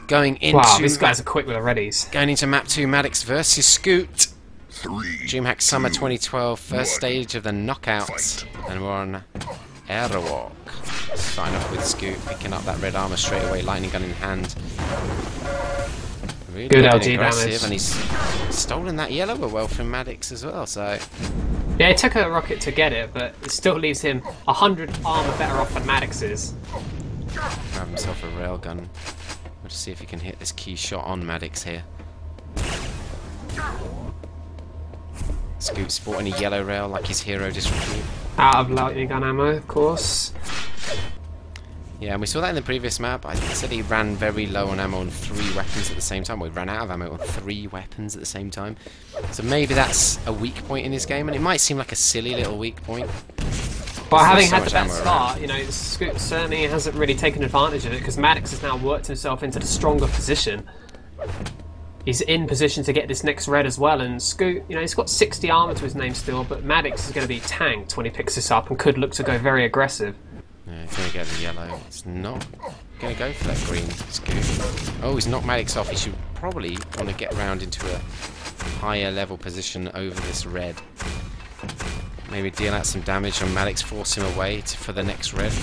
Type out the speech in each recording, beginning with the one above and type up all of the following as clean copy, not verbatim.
Going into wow, these guys are quick with the readies. Going into map 2, Madix versus Sc00t. DreamHack Summer 2012, first stage of the knockouts, and we're on Airwalk. Starting off with Sc00t, picking up that red armor straight away, lightning gun in hand. Really good LG damage, and he's stolen that yellow well from Madix as well. So yeah, it took a rocket to get it, but it still leaves him 100 armor better off than Madix is. Grab himself a railgun. We'll just see if he can hit this key shot on Madix here. Sc00t sporting a yellow rail like his hero disrepute. Out of lightning gun ammo, of course. Yeah, and we saw that in the previous map. I said he ran very low on ammo on 3 weapons at the same time. Well, he ran out of ammo on 3 weapons at the same time. So maybe that's a weak point in his game, and it might seem like a silly little weak point. But having had the bad start, you know, Sc00t certainly hasn't really taken advantage of it, because Madix has now worked himself into the stronger position. He's in position to get this next red as well, and Sc00t, you know, he's got 60 armor to his name still, but Madix is going to be tanked when he picks this up and could look to go very aggressive. Yeah, he's going to get the yellow. It's not going to go for that green. Sc00t. Oh, he's knocked Madix off. He should probably want to get around into a higher level position over this red. Maybe deal out some damage on Madix, force him away for the next red.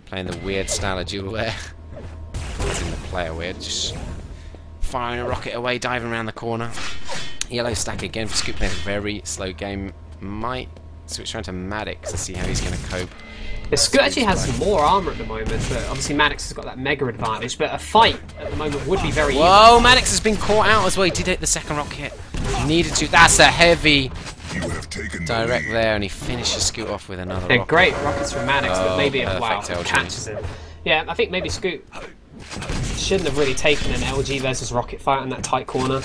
Playing the weird style of duel there. As in the player weird, just firing a rocket away, diving around the corner. Yellow stack again for Sc00t, playing a very slow game. Might switch around to Madix to see how he's going to cope. Yeah, Sc00t actually has some more armor at the moment, but obviously Madix has got that mega advantage. But a fight at the moment would be very easy. Whoa, Madix has been caught out as well. He did hit the second rocket. Needed to. That's a heavy direct there, and he finishes Sc00t off with another rocket. Great rockets from Madix, but maybe wow, catches him. Yeah, I think maybe Sc00t shouldn't have really taken an LG versus rocket fight in that tight corner.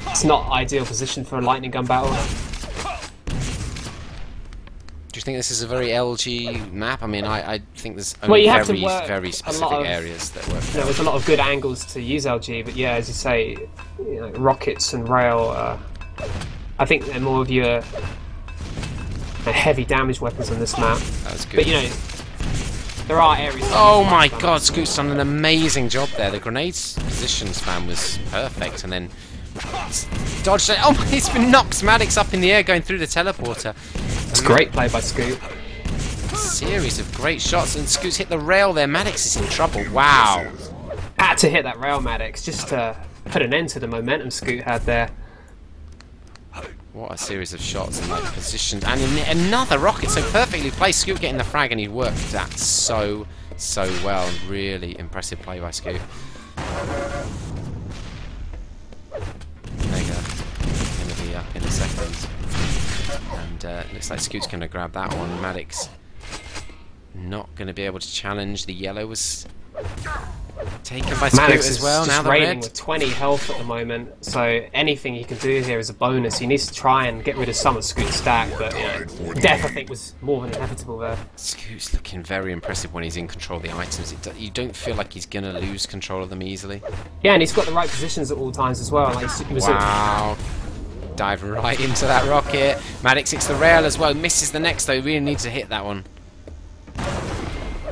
It's not ideal position for a lightning gun battle. Do you think this is a very LG map? I mean, I think there's only very specific areas that work. You know, there's a lot of good angles to use LG, but yeah, as you say, you know, rockets and rail. I think they're more of your heavy damage weapons on this map. That was good. But you know, there are areas. Oh my God, Sc00t's done an amazing job there. The grenades position spam was perfect, and then dodged it. Oh my! He's been knocked Madix up in the air going through the teleporter. It's great play by Sc00t. Series of great shots, and Sc00t's hit the rail there. Madix is in trouble. Wow. Had to hit that rail, Madix, just to put an end to the momentum Sc00t had there. What a series of shots and like positions, and another rocket so perfectly placed. Sc00t getting the frag, and he worked that so well. Really impressive play by Sc00t. Mega going to be up in a second, and looks like Sc00t's going to grab that one. Madix not going to be able to challenge. The yellow was taken by Sc00t as well. Now the red with 20 health at the moment, so anything he can do here is a bonus. He needs to try and get rid of some of Sc00t's stack, but you know, death I think was more than inevitable there. Sc00t's looking very impressive when he's in control of the items. You don't feel like he's going to lose control of them easily. Yeah, and he's got the right positions at all times as well. Like, wow. Dive right into that rocket. Madix hits the rail as well. Misses the next though. Really needs to hit that one.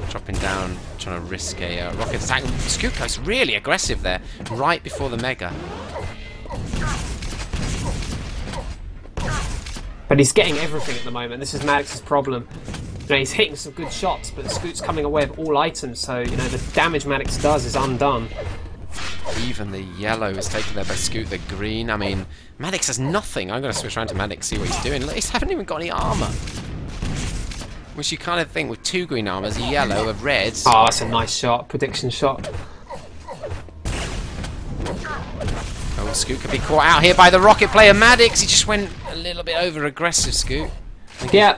Dropping down, trying to risk a rocket attack. Sc00t's really aggressive there, right before the mega. But he's getting everything at the moment. This is Madix's problem. You know, he's hitting some good shots, but Sc00t's coming away with all items, so you know the damage Madix does is undone. Even the yellow is taken there by Sc00t. The green, I mean, Madix has nothing. I'm going to switch around to Madix, see what he's doing. Look, he hasn't even got any armor. Which you kind of think with 2 green armors, a yellow, a red. Oh, that's a nice shot, prediction shot. Oh, Sc00t could be caught out here by the rocket player Madix. He just went a little bit over aggressive, Sc00t. Yeah.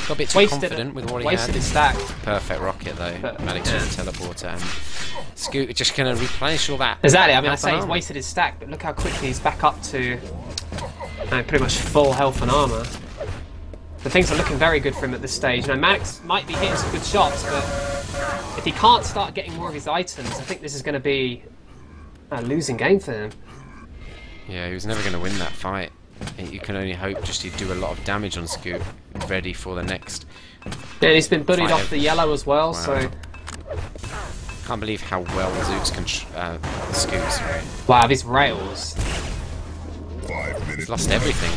Got a bit too confident with what he had. Wasted his stack. Perfect rocket though. Madix with the teleporter, and Sc00t just going to replenish all that. Exactly. I mean, I say he's wasted his stack, but look how quickly he's back up to pretty much full health and armor. The things are looking very good for him at this stage. Now, Madix might be hitting some good shots, but if he can't start getting more of his items, I think this is going to be a losing game for him. Yeah, he was never going to win that fight. You can only hope just he'd do a lot of damage on Sc00t, ready for the next. Yeah, and he's been bullied off the yellow as well, wow. so... Can't believe how well Zoots can Sc00t. Wow, these rails. He's lost everything,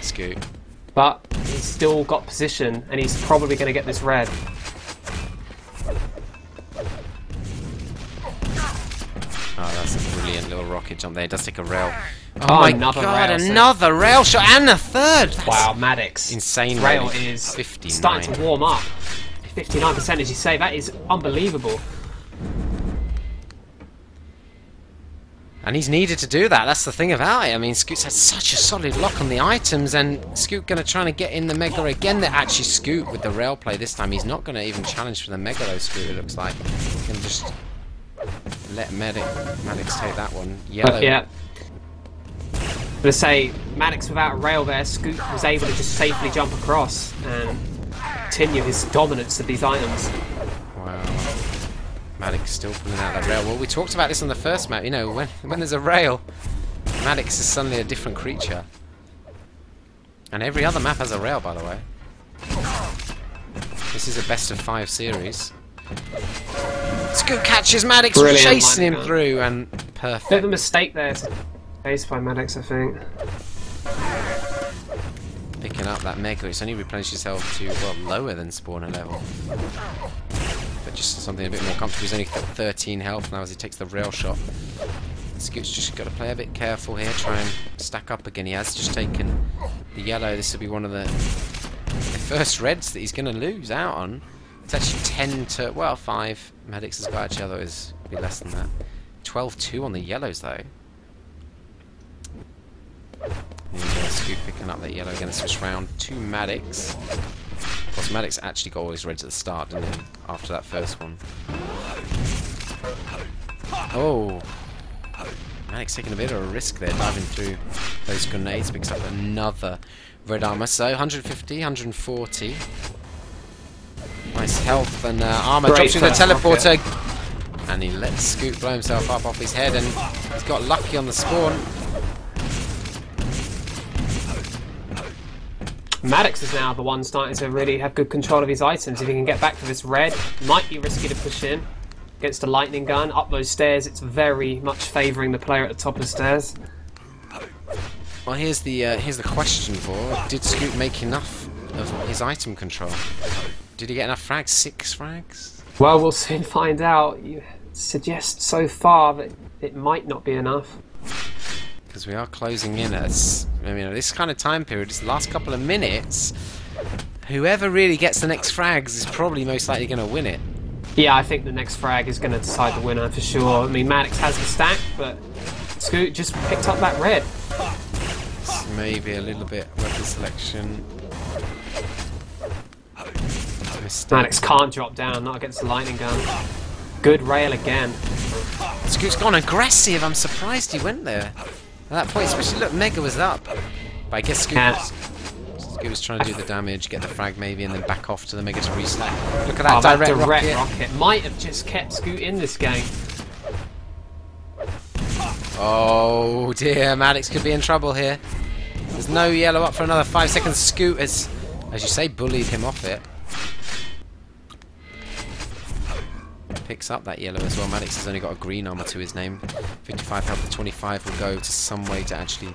Sc00t. But he's still got position, and he's probably going to get this red. Oh, that's a brilliant little rocket jump there. It does take a rail. Oh my another god, rail another rail shot and a third! That's wow, Madix. insane. Rail really. is 59. starting to warm up. 59% as you say, that is unbelievable. And he's needed to do that, that's the thing about it. I mean, Sc00t's had such a solid lock on the items, and Sc00t going to try to get in the Mega again. That actually Sc00t with the rail play this time, he's not going to even challenge for the Mega though, Sc00t, it looks like. He's going to just let Madix take that one. Yellow. Yeah. I'm going to say, Madix without a rail there, Sc00t was able to just safely jump across and continue his dominance of these items. Wow. Madix still pulling out that rail. Well, we talked about this on the first map, you know, when there's a rail, Madix is suddenly a different creature. And every other map has a rail, by the way. This is a best of 5 series. Sc00t catches Madix, brilliant, chasing him through, and perfect. Bit of a mistake there to face by Madix, I think. Picking up that Mega, it's only replenished itself to, well, lower than spawner level. But just something a bit more comfortable. He's only got 13 health now as he takes the rail shot. Sc00t's just got to play a bit careful here, try and stack up again. He has just taken the yellow. This will be one of the first reds that he's going to lose out on. It's actually 10 to, well, 5. Madix has got actually, otherwise it'd be less than that. 12-2 on the yellows though. Sc00t picking up that yellow, going to switch round to Madix. Of course, Madix actually got all his reds at the start, didn't he? After that first one. Oh! Madix taking a bit of a risk there, diving through those grenades. Picks up another red armor. So, 150, 140. Nice health and armor. Drops through the teleporter. And he lets Sc00t blow himself up off his head, and he's got lucky on the spawn. Madix is now the one starting to really have good control of his items. If he can get back to this red, might be risky to push in. Against a lightning gun, up those stairs, it's very much favouring the player at the top of the stairs. Well, here's the question for: did Sc00t make enough of his item control? Did he get enough frags? 6 frags? Well, we'll soon find out. You suggest so far that it might not be enough. Because we are closing in at, I mean, this kind of time period, this last couple of minutes, whoever really gets the next frags is probably most likely going to win it. Yeah, I think the next frag is going to decide the winner for sure. I mean, Madix has the stack, but Sc00t just picked up that red. Maybe a little bit weapon selection. Madix can't drop down, not against the lightning gun. Good rail again. Sc00t's gone aggressive, I'm surprised he went there. At that point, especially, look, Mega was up. But I guess Sc00t was trying to do the damage, get the frag maybe, and then back off to the Mega to reset. Look at that direct rocket. Might have just kept Sc00t in this game. Oh dear, Madix could be in trouble here. There's no yellow up for another 5 seconds. Sc00t has, as you say, bullied him off it. Picks up that yellow as well. Madix has only got a green armor to his name. 55 health to 25 will go to some way to actually.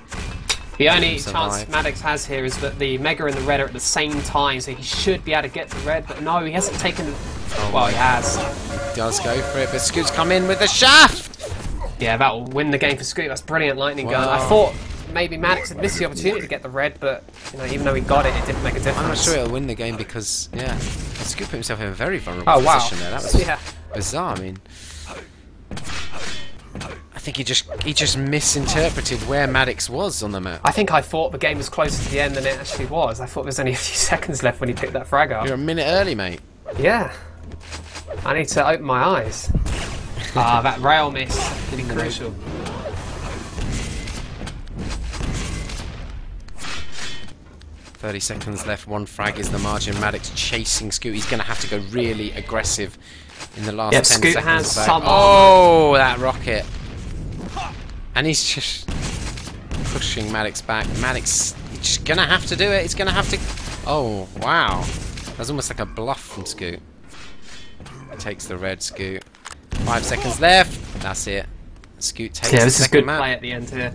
The only chance Madix has here is that the Mega and the red are at the same time, so he should be able to get the red, but no, he hasn't taken the... Oh, well, he has. He does go for it, but Sc00t's come in with the shaft! Yeah, that will win the game for Sc00t. That's brilliant lightning gun. I thought maybe Madix had missed the opportunity to get the red, but you know, even though he got it, it didn't make a difference. I'm not sure he'll win the game because, yeah, Sc00t put himself in a very vulnerable position there. That was bizarre. I mean, I think he just misinterpreted where Madix was on the map. I think I thought the game was closer to the end than it actually was. I thought there was only a few seconds left when he picked that frag up. You're a minute early, mate. Yeah. I need to open my eyes. That rail miss. Pretty crucial. .30 seconds left, 1 frag is the margin. Madix chasing Sc00t. He's going to have to go really aggressive in the last 10 Sc00t seconds. Has some oh, that rocket. And he's just... pushing Madix back. Madix, he's gonna have to do it. He's gonna have to. Oh wow, that's almost like a bluff from Sc00t. Takes the red Sc00t. 5 seconds left. That's it. Sc00t takes yeah, the this is second good map. play at the end here.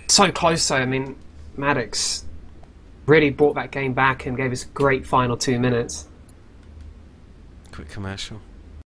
So close though. I mean, Madix really brought that game back and gave us a great final 2 minutes. Quick commercial.